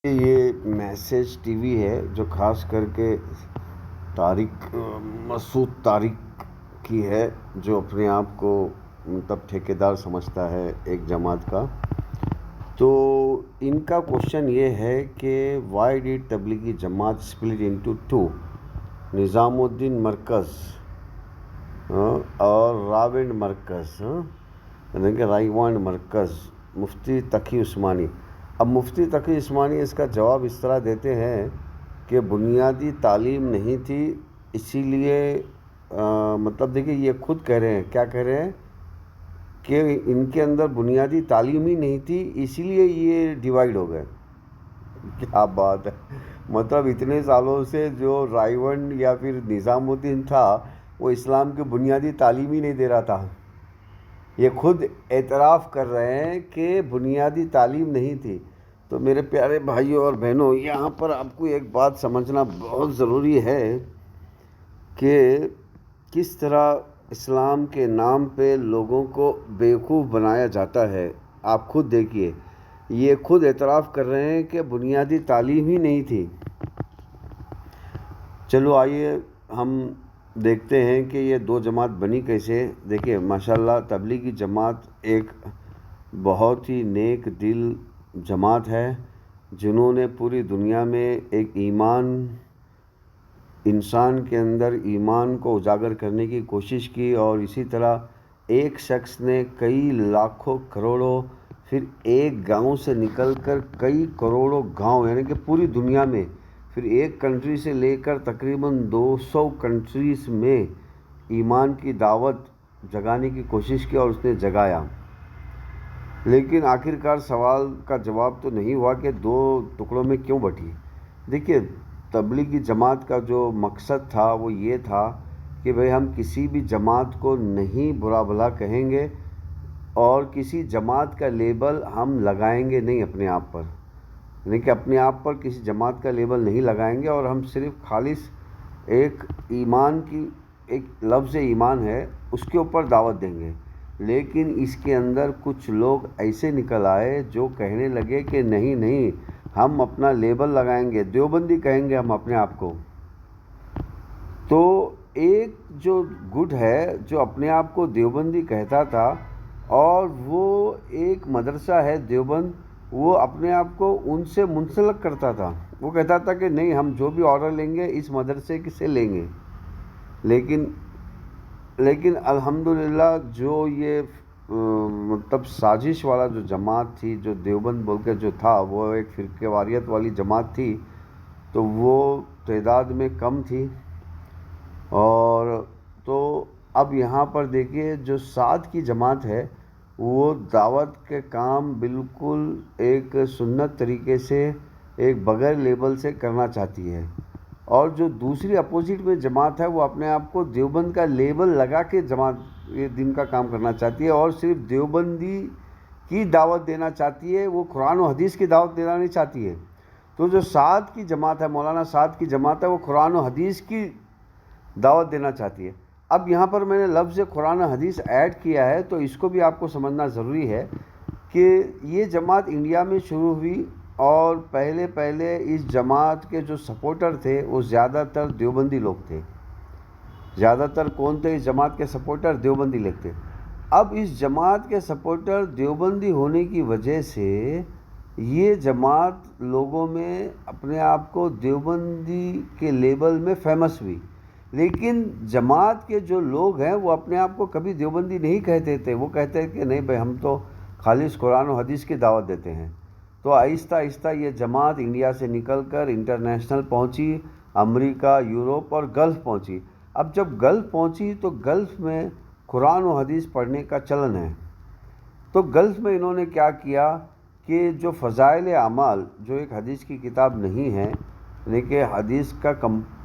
یہ message T V ہے جو خاص کر کے طارق مسعود طارق کی ہے، جو اپنے آپ کو مطلب ٹھیکیدار سمجھتا ہے ایک جماعت کا۔ تو ان کا کوشچن یہ ہے کہ why did Tablighi Jamaat split into two, نظام الدین مرکز اور راونڈ مرکز، یعنی کہ رائیوانڈ مرکز، مفتی تقی عثمانی۔ اب مفتی تقی عثمانی اس کا جواب اس طرح دیتے ہیں کہ بنیادی تعلیم نہیں تھی، اسی لیے مطلب دیکھیں یہ خود کہہ رہے ہیں، کیا کہہ رہے ہیں کہ ان کے اندر بنیادی تعلیم ہی نہیں تھی، اسی لیے یہ ڈیوائیڈ ہو گئے۔ کیا بات ہے! مطلب اتنے سالوں سے جو رائیونڈ یا پھر نظام الدین تھا وہ اسلام کی بنیادی تعلیم ہی نہیں دے رہا تھا۔ یہ خود اعتراف کر رہے ہیں کہ بنیادی تعلیم نہیں تھی۔ تو میرے پیارے بھائیوں اور بہنوں، یہاں پر آپ کو ایک بات سمجھنا بہت ضروری ہے کہ کس طرح اسلام کے نام پہ لوگوں کو بیوقوف بنایا جاتا ہے۔ آپ خود دیکھیے، یہ خود اعتراف کر رہے ہیں کہ بنیادی تعلیم ہی نہیں تھی۔ چلو آئیے ہم دیکھتے ہیں کہ یہ دو جماعت بنی کیسے۔ دیکھیے ماشاءاللہ تبلیغی جماعت ایک بہت ہی نیک دل جماعت ہے، جنہوں نے پوری دنیا میں ایک انسان کے اندر ایمان کو اجاگر کرنے کی کوشش کی، اور اسی طرح ایک شخص نے کئی لاکھوں کروڑوں، پھر ایک گاؤں سے نکل کر کئی کروڑوں گاؤں، یعنی کہ پوری دنیا میں، پھر ایک کنٹری سے لے کر تقریباً 200 کنٹریز میں ایمان کی دعوت جگانے کی کوشش کی، اور اس نے جگایا۔ لیکن آخرکار سوال کا جواب تو نہیں ہوا کہ دو ٹکڑوں میں کیوں بٹی۔ دیکھیے تبلیغی جماعت کا جو مقصد تھا وہ یہ تھا کہ بھئی ہم کسی بھی جماعت کو نہیں برا بھلا کہیں گے، اور کسی جماعت کا لیبل ہم لگائیں گے نہیں اپنے آپ پر، یعنی کہ اپنے آپ پر کسی جماعت کا لیبل نہیں لگائیں گے، اور ہم صرف خالص ایک ایمان کی، ایک لفظ ایمان ہے اس کے اوپر دعوت دیں گے۔ لیکن اس کے اندر کچھ لوگ ایسے نکل آئے جو کہنے لگے کہ نہیں ہم اپنا لیبل لگائیں گے، دیوبندی کہیں گے ہم اپنے آپ کو۔ تو ایک جو گٹ ہے جو اپنے آپ کو دیوبندی کہتا تھا، اور وہ ایک مدرسہ ہے دیوبند، وہ اپنے آپ کو ان سے منسلک کرتا تھا۔ وہ کہتا تھا کہ نہیں ہم جو بھی آرڈر لیں گے اس مدرسے سے لیں گے۔ لیکن الحمدللہ جو یہ مطلب سازش والا جو جماعت تھی، جو دیوبند بول کے جو تھا، وہ ایک فرقہ واریت والی جماعت تھی، تو وہ تعداد میں کم تھی۔ اور تو اب یہاں پر دیکھیے جو ساتھ کی جماعت ہے وہ دعوت کے کام بالکل ایک سنت طریقے سے، ایک بغیر لیبل سے کرنا چاہتی ہے، اور جو دوسری اپوزٹ میں جماعت ہے وہ اپنے آپ کو دیوبند کا لیبل لگا کے جماعت یہ دین کا کام کرنا چاہتی ہے، اور صرف دیوبندی کی دعوت دینا چاہتی ہے، وہ قرآن و حدیث کی دعوت دینا نہیں چاہتی ہے۔ تو جو سعد کی جماعت ہے، مولانا سعد کی جماعت ہے، وہ قرآن و حدیث کی دعوت دینا چاہتی ہے۔ اب یہاں پر میں نے لفظ قرآن و حدیث ایڈ کیا ہے، تو اس کو بھی آپ کو سمجھنا ضروری ہے کہ یہ جماعت انڈیا میں شروع ہوئی، اور پہلے اس جماعت کے جو سپورٹر تھے وہ زیادہ تر دیوبندی لوگ تھے۔ زیادہ تر کون تھے اس جماعت کے سپورٹر؟ دیوبندی لوگ تھے۔ اب اس جماعت کے سپورٹر دیوبندی ہونے کی وجہ سے یہ جماعت لوگوں میں اپنے آپ کو دیوبندی کے لیبل میں فیمس ہوئی، لیکن جماعت کے جو لوگ ہیں وہ اپنے آپ کو کبھی دیوبندی نہیں کہتے تھے، وہ کہتے کہ نہیں بھائی ہم تو خالص قرآن و حدیث کی دعوت دیتے ہیں۔ تو آہستہ آہستہ یہ جماعت انڈیا سے نکل کر انٹرنیشنل پہنچی، امریکہ، یورپ اور گلف پہنچی۔ اب جب گلف پہنچی تو گلف میں قرآن و حدیث پڑھنے کا چلن ہے، تو گلف میں انہوں نے کیا کیا کہ جو فضائل اعمال، جو ایک حدیث کی کتاب نہیں ہے، لیکن حدیث کا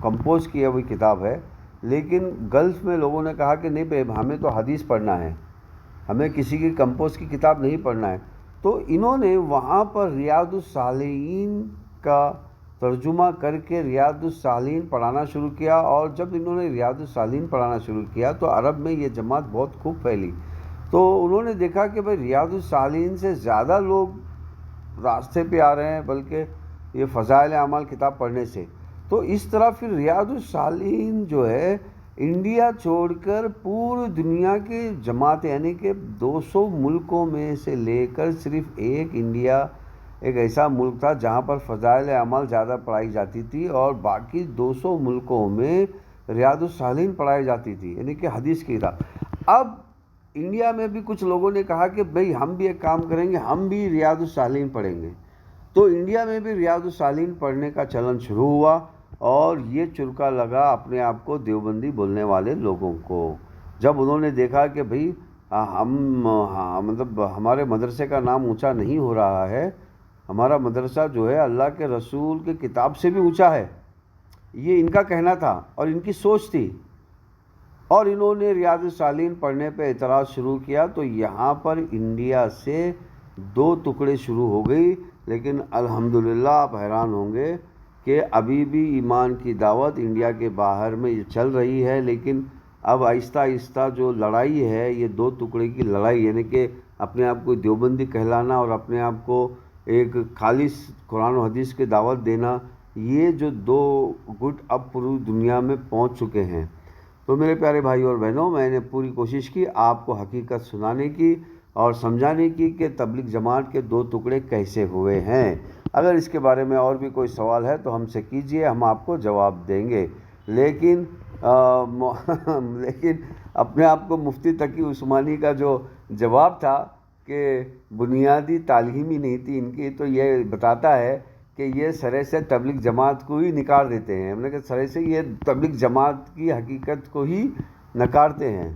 کمپوز کیا ہوئی کتاب ہے، لیکن گلف میں لوگوں نے کہا کہ نہیں بھائی ہمیں تو حدیث پڑھنا ہے، ہمیں کسی کی کمپوز کی کتاب نہیں پڑھنا ہے۔ تو انہوں نے وہاں پر ریاض الصالحین کا ترجمہ کر کے ریاض الصالحین پڑھانا شروع کیا، اور جب انہوں نے ریاض الصالحین پڑھانا شروع کیا تو عرب میں یہ جماعت بہت خوب پھیلی۔ تو انہوں نے دیکھا کہ بھائی ریاض الصالحین سے زیادہ لوگ راستے پہ آ رہے ہیں، بلکہ یہ فضائل اعمال کتاب پڑھنے سے. تو اس طرح پھر ریاض الصالحین جو ہے انڈیا چھوڑ کر پوری دنیا کے جماعت، یعنی کہ 200 ملکوں میں سے لے کر صرف ایک انڈیا ایک ایسا ملک تھا جہاں پر فضائل اعمال زیادہ پڑھائی جاتی تھی، اور باقی 200 ملکوں میں ریاض الصالحین پڑھائی جاتی تھی، یعنی کہ حدیث کی کتاب. اب انڈیا میں بھی کچھ لوگوں نے کہا کہ بھئی ہم بھی ایک کام کریں گے، ہم بھی ریاض الصالحین پڑھیں گے. تو انڈیا میں بھی ریاض الصالحین پڑھنے کا چلن شروع ہوا، اور یہ چرکا لگا اپنے آپ کو دیوبندی بولنے والے لوگوں کو. جب انہوں نے دیکھا کہ بھئی مطلب ہمارے مدرسے کا نام اونچا نہیں ہو رہا ہے، ہمارا مدرسہ جو ہے اللہ کے رسول کی کتاب سے بھی اونچا ہے، یہ ان کا کہنا تھا اور ان کی سوچ تھی، اور انہوں نے ریاض الصالحین پڑھنے پہ اعتراض شروع کیا. تو یہاں پر انڈیا سے 2 ٹکڑے شروع ہو گئی. لیکن الحمدللہ آپ حیران ہوں گے کہ ابھی بھی ایمان کی دعوت انڈیا کے باہر میں چل رہی ہے. لیکن اب آہستہ آہستہ جو لڑائی ہے، یہ 2 ٹکڑے کی لڑائی، یعنی کہ اپنے آپ کو دیوبندی کہلانا اور اپنے آپ کو ایک خالص قرآن و حدیث کی دعوت دینا، یہ جو 2 گٹ اب پوری دنیا میں پہنچ چکے ہیں. تو میرے پیارے بھائی اور بہنوں، میں نے پوری کوشش کی آپ کو حقیقت سنانے کی اور سمجھانے کی کہ تبلیغ جماعت کے 2 ٹکڑے کیسے ہوئے ہیں. اگر اس کے بارے میں اور بھی کوئی سوال ہے تو ہم سے کیجئے، ہم آپ کو جواب دیں گے. لیکن اپنے آپ کو مفتی تقی عثمانی کا جو جواب تھا کہ بنیادی تعلیم ہی نہیں تھی ان کی، تو یہ بتاتا ہے کہ یہ سرے سے تبلیغ جماعت کو ہی نکار دیتے ہیں. ہم نے کہا سرے سے یہ تبلیغ جماعت کی حقیقت کو ہی نکارتے ہیں.